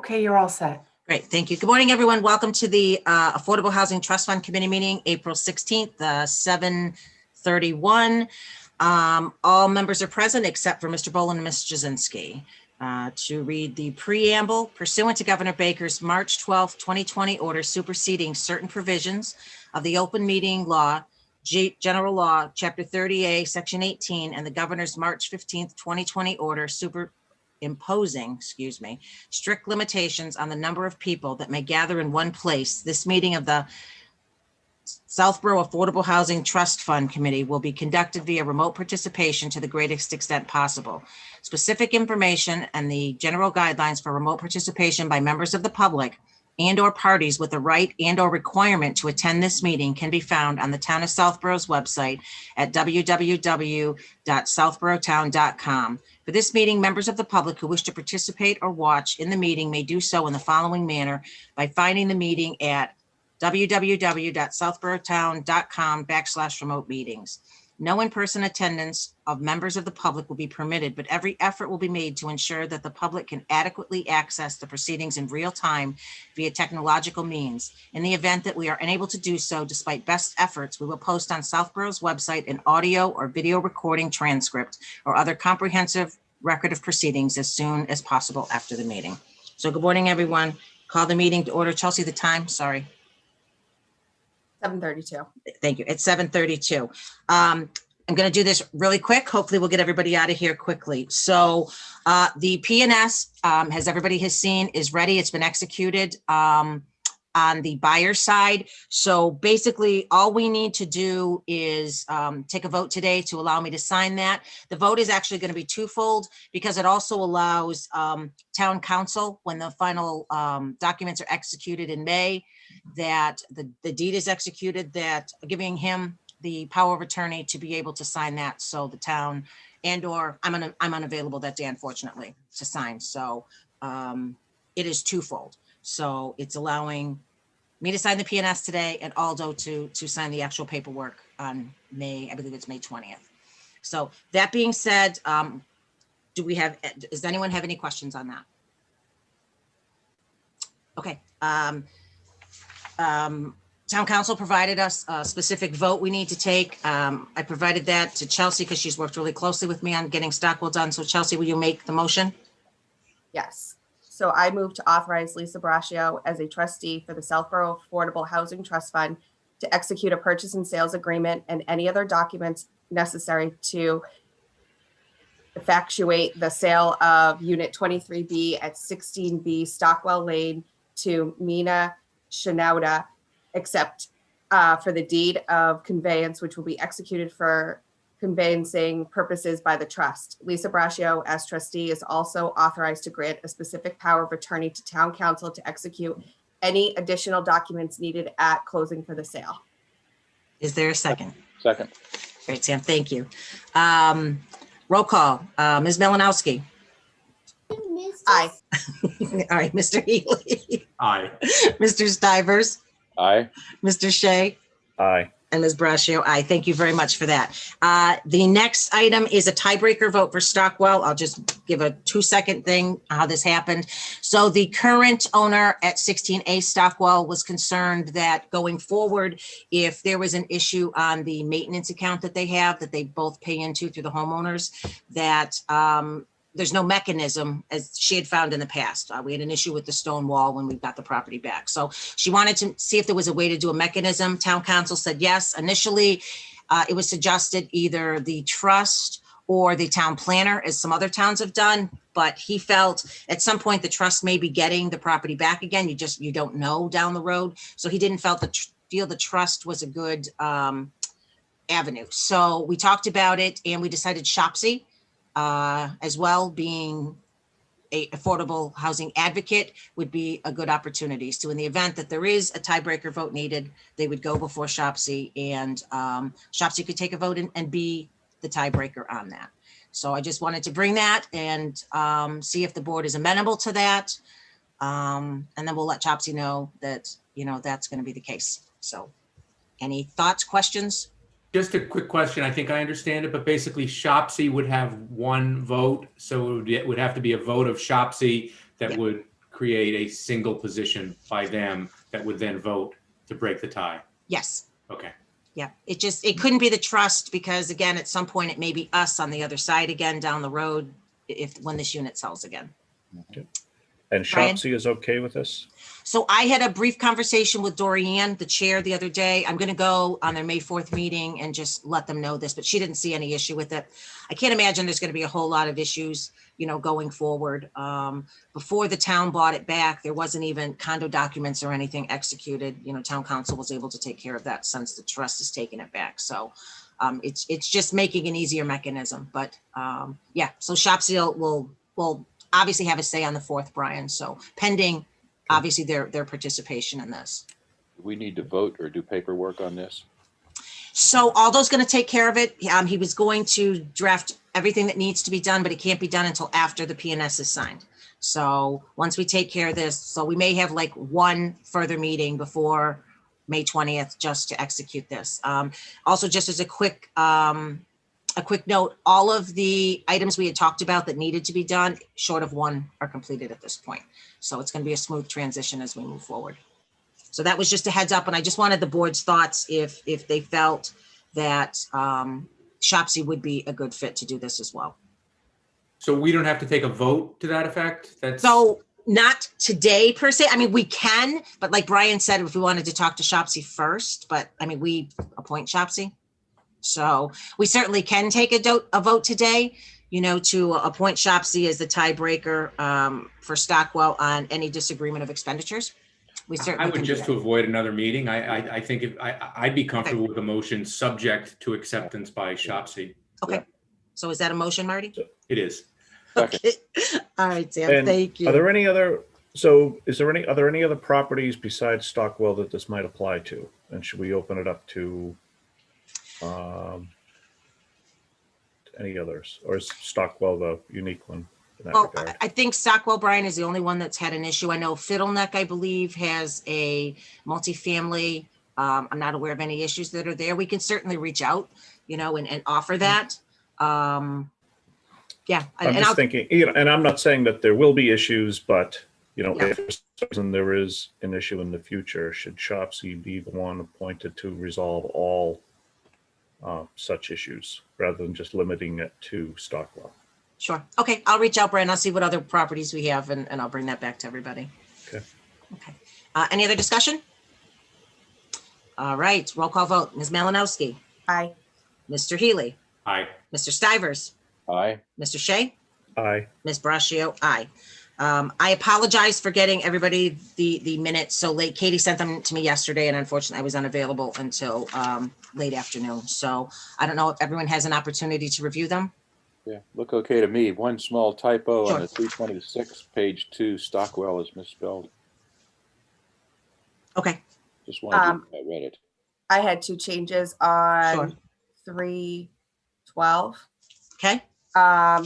Okay, you're all set. Great, thank you. Good morning, everyone. Welcome to the Affordable Housing Trust Fund Committee meeting, April 16th, 7:31. All members are present except for Mr. Boland and Ms. Jasinski. To read the preamble, pursuant to Governor Baker's March 12th, 2020 order superseding certain provisions of the open meeting law, General Law, Chapter 30A, Section 18, and the Governor's March 15th, 2020 order imposing strict limitations on the number of people that may gather in one place. This meeting of the Southborough Affordable Housing Trust Fund Committee will be conducted via remote participation to the greatest extent possible. Specific information and the general guidelines for remote participation by members of the public and or parties with the right and or requirement to attend this meeting can be found on the Town of Southborough's website at www.southboroughtown.com. For this meeting, members of the public who wish to participate or watch in the meeting may do so in the following manner by finding the meeting at www.southboroughtown.com/remote meetings. No in-person attendance of members of the public will be permitted, but every effort will be made to ensure that the public can adequately access the proceedings in real time via technological means. In the event that we are unable to do so, despite best efforts, we will post on Southborough's website an audio or video recording transcript or other comprehensive record of proceedings as soon as possible after the meeting. So good morning, everyone. Call the meeting to order. Chelsea, the time, sorry. 7:32. Thank you. It's 7:32. I'm going to do this really quick. Hopefully we'll get everybody out of here quickly. So the PNS, as everybody has seen, is ready. It's been executed on the buyer side. So basically all we need to do is take a vote today to allow me to sign that. The vote is actually going to be twofold because it also allows town council, when the final documents are executed in May, that the deed is executed, that giving him the power of attorney to be able to sign that. So the town and or I'm unavailable that day, unfortunately, to sign. So it is twofold. So it's allowing me to sign the PNS today and Aldo to sign the actual paperwork on May, I believe it's May 20th. So that being said, does anyone have any questions on that? Okay. Town council provided us a specific vote we need to take. I provided that to Chelsea because she's worked really closely with me on getting Stockwell done. So Chelsea, will you make the motion? Yes. So I move to authorize Lisa Braccio as a trustee for the Southborough Affordable Housing Trust Fund to execute a purchase and sales agreement and any other documents necessary to effectuate the sale of Unit 23B at 16B Stockwell Lane to Mina Shinauda, except for the deed of conveyance, which will be executed for conveyancing purposes by the trust. Lisa Braccio, as trustee, is also authorized to grant a specific power of attorney to town council to execute any additional documents needed at closing for the sale. Is there a second? Second. Great, Sam, thank you. Roll call, Ms. Malinowski. Aye. All right, Mr. Healy. Aye. Mr. Stivers, Aye. Mr. Shea, Aye. and Ms. Braccio, aye. Thank you very much for that. The next item is a tiebreaker vote for Stockwell. I'll just give a 2-second thing how this happened. So the current owner at 16A Stockwell was concerned that going forward, if there was an issue on the maintenance account that they have, that they both pay into through the homeowners, that there's no mechanism, as she had found in the past. We had an issue with the stone wall when we got the property back. So she wanted to see if there was a way to do a mechanism. Town council said yes. Initially, it was suggested either the trust or the town planner, as some other towns have done, but he felt at some point the trust may be getting the property back again. You don't know down the road. So he didn't feel the trust was a good avenue. So we talked about it and we decided Shopsy, as well, being a affordable housing advocate, would be a good opportunity. So in the event that there is a tiebreaker vote needed, they would go before Shopsy, and Shopsy could take a vote and be the tiebreaker on that. So I just wanted to bring that and see if the board is amenable to that. And then we'll let Shopsy know that, that's going to be the case. So any thoughts, questions? Just a quick question. I think I understand it, but basically Shopsy would have one vote. So it would have to be a vote of Shopsy that would create a single position by them that would then vote to break the tie. Yes. Okay. Yeah, it couldn't be the trust because again, at some point it may be us on the other side again down the road when this unit sells again. And Brian? Shopsy is okay with this? So I had a brief conversation with Dorianne, the chair, the other day. I'm going to go on their May 4th meeting and just let them know this, but she didn't see any issue with it. I can't imagine there's going to be a whole lot of issues, going forward. Before the town bought it back, there wasn't even condo documents or anything executed. Town council was able to take care of that since the trust has taken it back. So it's just making an easier mechanism. But yeah, so Shopsy will obviously have a say on the 4th, Brian. So pending, obviously, their participation in this. Do we need to vote or do paperwork on this? So Aldo's going to take care of it. He was going to draft everything that needs to be done, but it can't be done until after the PNS is signed. So once we take care of this, so we may have like one further meeting before May 20th just to execute this. Also, just as a quick note, all of the items we had talked about that needed to be done, short of one, are completed at this point. So it's going to be a smooth transition as we move forward. So that was just a heads up, and I just wanted the board's thoughts if they felt that Shopsy would be a good fit to do this as well. So we don't have to take a vote to that effect? So not today per se. I mean, we can, but like Brian said, if we wanted to talk to Shopsy first, but I mean, we appoint Shopsy. So we certainly can take a vote today, to appoint Shopsy as the tiebreaker for Stockwell on any disagreement of expenditures. We certainly I would can do just that. to avoid another meeting. I think I'd be comfortable with a motion subject to acceptance by Shopsy. Okay. So is that a motion, Marty? It is. Second. Okay. All right, Sam, And thank you. Are there any other, are there any other properties besides Stockwell that this might apply to? And should we open it up to any others? Or is Stockwell the unique one in that Well, regard? I think Stockwell, Brian, is the only one that's had an issue. I know Fiddle Neck, I believe, has a multifamily. I'm not aware of any issues that are there. We can certainly reach out, and offer that. Yeah. I'm and just I'll- thinking, and I'm not saying that there will be issues, but, Yeah. if for some reason there is an issue in the future, should Shopsy be the one appointed to resolve all such issues rather than just limiting it to Stockwell? Sure. Okay. I'll reach out, Brian. I'll see what other properties we have and I'll bring that back to everybody. Okay. Okay. Any other discussion? All right. Roll call vote. Ms. Malinowski, Aye. Mr. Healy, Aye. Mr. Stivers, Aye. Mr. Shea, Aye. Ms. Braccio, aye. I apologize for getting everybody the minutes so late. Katie sent them to me yesterday and unfortunately I was unavailable until late afternoon. So I don't know if everyone has an opportunity to review them. Yeah, look okay to me. One small typo Sure. on the 326, page 2, Stockwell is misspelled. Okay. Just wanted to, I read it. I had two changes Sure. on 312. Okay.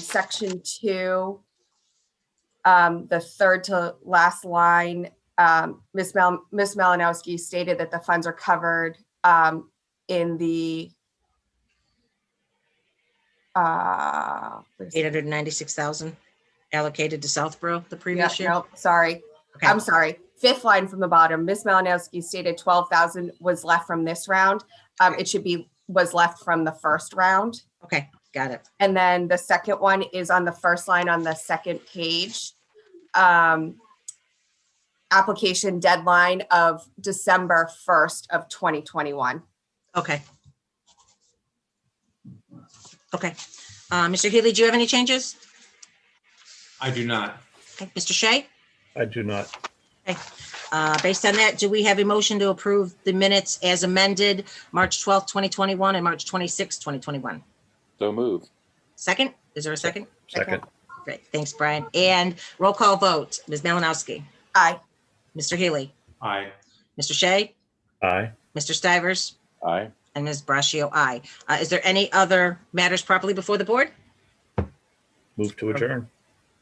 Section 2, the third to last line, Ms. Malinowski stated that the funds are covered in the 896,000 allocated to Southborough the previous year. No, sorry. Okay. I'm sorry. Fifth line from the bottom, Ms. Malinowski stated 12,000 was left from this round. It should be was left from the first round. Okay. Got it. And then the second one is on the first line on the second page. Application deadline of December 1st of 2021. Okay. Okay. Mr. Healy, do you have any changes? I do not. Okay. Mr. Shea? I do not. Okay. Based on that, do we have a motion to approve the minutes as amended, March 12th, 2021 and March 26th, 2021? So move. Second? Is there a second? Second. Great. Thanks, Brian. And roll call vote. Ms. Malinowski, Aye. Mr. Healy, Aye. Mr. Shea, Aye. Mr. Stivers, Aye. and Ms. Braccio, aye. Is there any other matters properly before the board? Move to adjourn.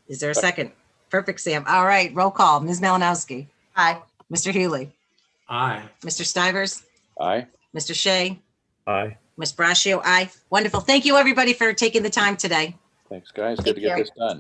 Is there a second? Perfect, Sam. All right, roll call. Ms. Malinowski, Aye. Mr. Healy, Aye. Mr. Stivers, Aye. Mr. Shea, Aye. Ms. Braccio, aye. Wonderful. Thank you, everybody, for taking the time today. Thanks, guys. Thank Good to get you. this done.